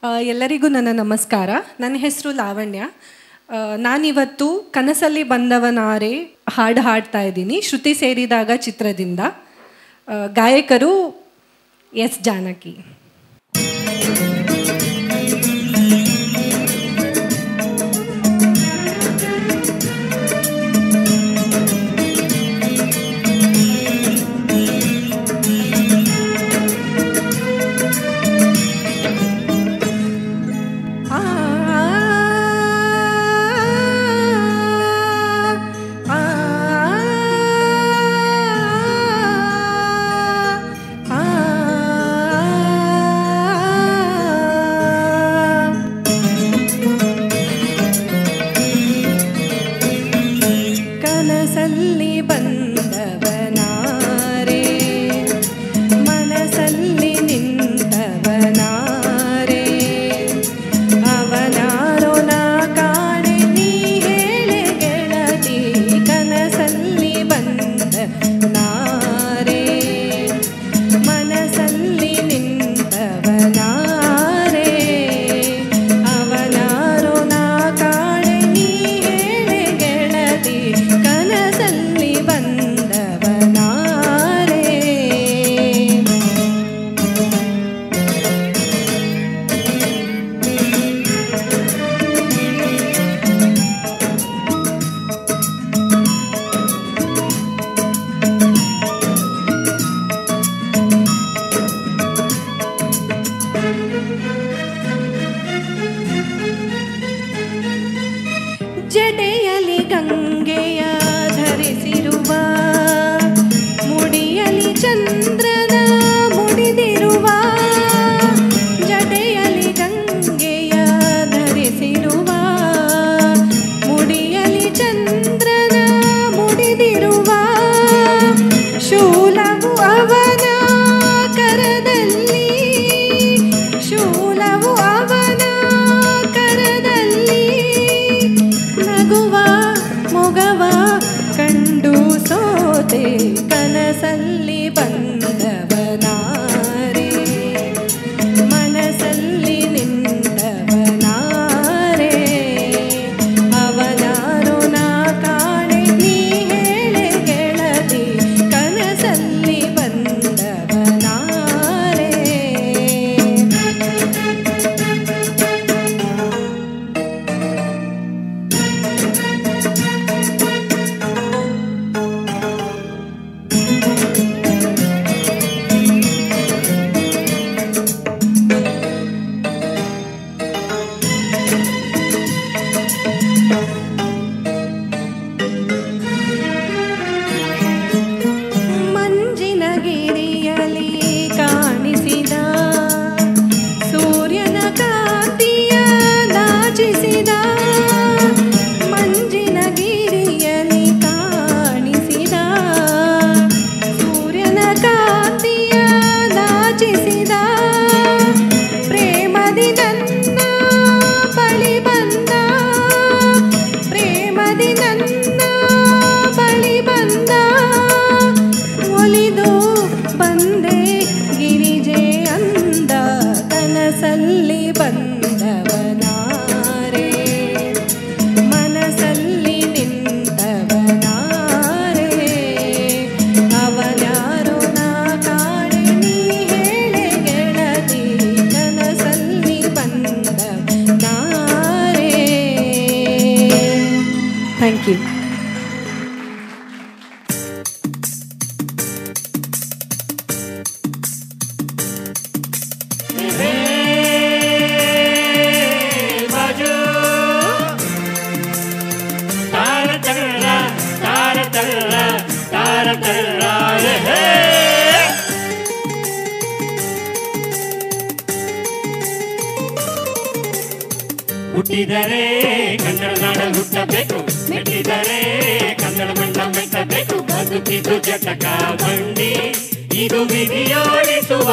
ಎಲ್ಲರಿಗೂ ನನ್ನ ನಮಸ್ಕಾರ. ನನ್ನ ಹೆಸರು ಲಾವಣ್ಯ. ನಾನಿವತ್ತು ಕನಸಲ್ಲಿ ಬಂದವನಾರೆ ಹಾಡು ಹಾಡ್ತಾ ಇದ್ದೀನಿ. ಶ್ರುತಿ ಸೇರಿದಾಗ ಚಿತ್ರದಿಂದ. ಗಾಯಕರು ಎಸ್ ಜಾನಕಿ. ಕನಸಲ್ಲಿ ಬಂದವನಾರೆ ಮನಸಲ್ಲಿ ನಿಂತವನಾರೆ ಅವನಾರೋ ನಾ ಕಾಣೆ ನೀ ಹೇಳೆ ಗೆಳತಿ. ಕನಸಲ್ಲಿ ಬಂದವನಾರೆ ಮನಸಲ್ಲಿ ನಿಂತವನಾರೆ ಅವನಾರೋ ನಾ ಕಾಣೆ ನೀ ಹೇಳೆ ಗೆಳತಿ. ಕನಸಲ್ಲಿ ಬಂದವನಾರೆ ಜಡೆಯಲಿ ಗಂಗೆಯ ಧರಿಸಿರುವ ಮುಡಿಯಲಿ ಚಂದ್ರನ ಮುಡಿದಿರುವ ಜಡೆಯಲಿ ಗಂಗೆಯ ಧರಿಸಿರುವ ಮುಡಿಯಲಿ ಚಂದ್ರನ ಮುಡಿದಿರುವ ಶೂಲವು ಅವನ ಕರದಲ್ಲಿ ಶೂಲವು ಅವನ ಕರದಲ್ಲಿ ನಗುವ ಮೊಗವ ಕಂಡು ಸೋತೆ. ಕನಸಲ್ಲಿ ಬಂದವನಾರೆ ಮನಸಲ್ಲಿ ನಿಂತವನಾರೆ ಅವನಾರೋ ನಾ ಕಾಣೆ ನೀ ಹೇಳೆ ಗೆಳತಿ. ಕನಸಲ್ಲಿ ಬಂದವನಾರೆ ಮಂಜಿನ ಗಿರಿಯಲಿ ಕಾಣಿಸಿದ ಸೂರ್ಯನ ಕಾಂತಿಯ ನಾಚಿಸಿದ ಮಂಜಿನ ಗಿರಿಯಲಿ ಕಾಣಿಸಿದ ಸೂರ್ಯನ ಕಾಂತಿಯ ನಾಚಿಸಿದ ಪ್ರೇಮದಿ ನನ್ನ ಬಳಿ ಬಂದ ಪ್ರೇಮದಿ ನನ್ನ ಬಳಿ ಬಂದ ಒಲಿದು ಬಂದೆ ಗಿರಿಜೆ ಅಂದ. ಕನಸಲ್ಲಿ ಬಂದವನಾರೆ ಮನಸಲ್ಲಿ ನಿಂತವನಾರೆ ಅವನ್ಯಾರೋ ನಾ ಕಾಣೆ ನೀ ಹೇಳೆ ಗೆಳತಿ. ಕನಸಲ್ಲಿ ಬಂದವನಾರೆ. Thank you. ಹುಟ್ಟಿದರೆ ಕನ್ನಡ ನಾಡಲ್ಲಿ ಹುಟ್ಟಬೇಕು, ಮೆಟ್ಟಿದರೆ ಕನ್ನಡ ಮಣ್ಣ ಮೆಟ್ಟಬೇಕು. ಬದುಕಿದು ಜಟಕ ಬಂಡಿ, ಇದು ವಿಧಿಯೋಡಿಸುವ